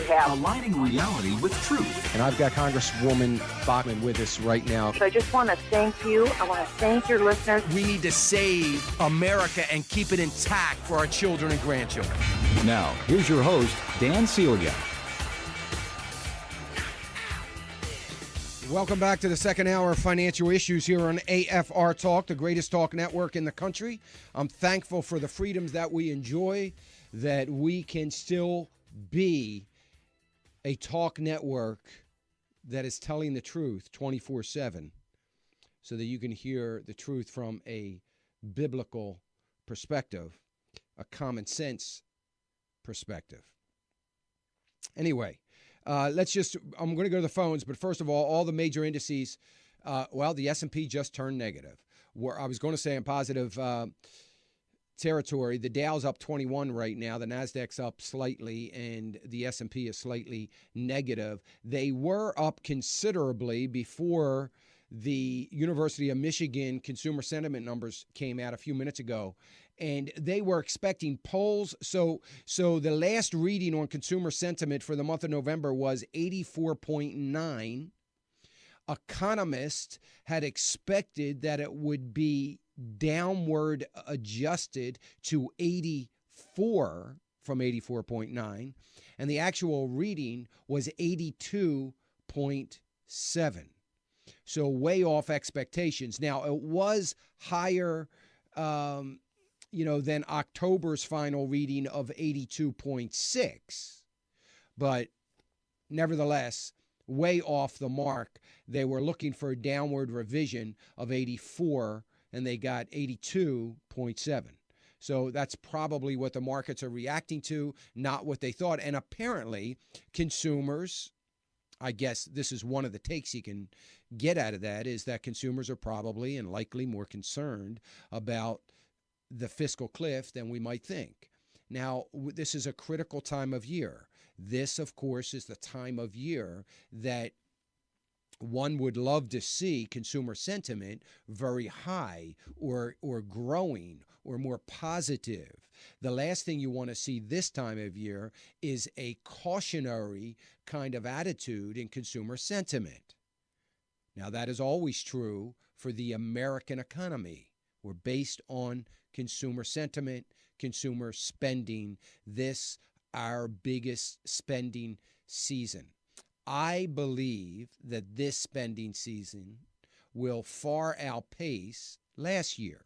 have. Aligning reality with truth. And I've got Congresswoman Bachmann with us right now. So I just want to thank you. I want to thank your listeners. We need to save America and keep it intact for our children and grandchildren. Now, here's your host, Dan Celia. Welcome back to the second hour of Financial Issues here on AFR Talk, the greatest talk network in the country. I'm thankful for the freedoms that we enjoy, that we can still be a talk network that is telling the truth 24/7 so that you can hear the truth from a biblical perspective, a common sense perspective. Anyway, I'm going to go to the phones, but first of all the major indices, the S&P just turned negative. Where I was going to say in positive territory, the Dow's up 21 right now, the Nasdaq's up slightly, and the S&P is slightly negative. They were up considerably before the University of Michigan consumer sentiment numbers came out a few minutes ago, and they were expecting polls. So the last reading on consumer sentiment for the month of November was 84.9. Economists had expected that it would be downward adjusted to 84 from 84.9, and the actual reading was 82.7. So way off expectations. Now, it was higher than October's final reading of 82.6, but nevertheless, way off the mark. They were looking for a downward revision of 84, and they got 82.7. So that's probably what the markets are reacting to, not what they thought. And apparently, consumers, I guess this is one of the takes you can get out of that, is that consumers are probably and likely more concerned about the fiscal cliff than we might think. Now, this is a critical time of year. This, of course, is the time of year that one would love to see consumer sentiment very high or growing or more positive. The last thing you want to see this time of year is a cautionary kind of attitude in consumer sentiment. Now, that is always true for the American economy. We're based on consumer sentiment, consumer spending, this our biggest spending season. I believe that this spending season will far outpace last year.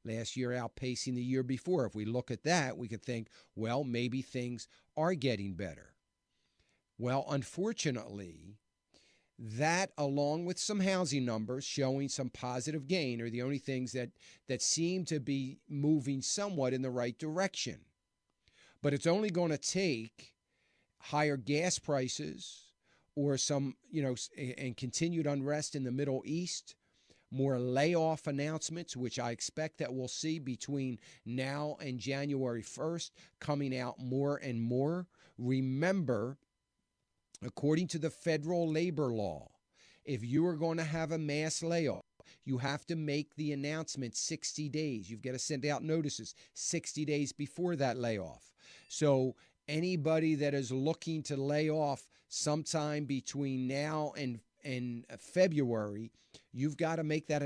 Last year outpacing the year before. If we look at that, we could think, well, maybe things are getting better. Well, unfortunately, that, along with some housing numbers showing some positive gain, are the only things that seem to be moving somewhat in the right direction. But it's only going to take higher gas prices or some, and continued unrest in the Middle East, more layoff announcements, which I expect that we'll see between now and January 1st, coming out more and more. Remember, according to the federal labor law, if you are going to have a mass layoff, you have to make the announcement 60 days. You've got to send out notices 60 days before that layoff. So anybody that is looking to lay off sometime between now and February, you've got to make that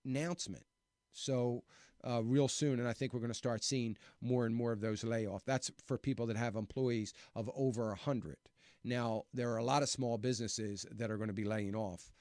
announcement. So real soon, and I think we're going to start seeing more and more of those layoffs. That's for people that have employees of over 100. Now, there are a lot of small businesses that are going to be laying off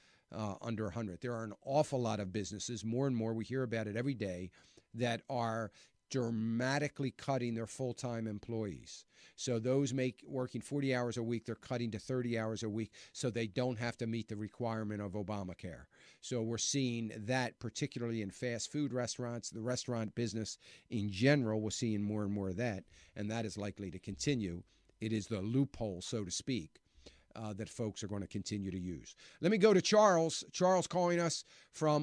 under 100. There are an awful lot of businesses, more and more, we hear about it every day, that are dramatically cutting their full-time employees. So those working 40 hours a week, they're cutting to 30 hours a week so they don't have to meet the requirement of Obamacare. So we're seeing that particularly in fast food restaurants, the restaurant business in general, we're seeing more and more of that, and that is likely to continue. It is the loophole, so to speak, that folks are going to continue to use. Let me go to Charles. Charles calling us from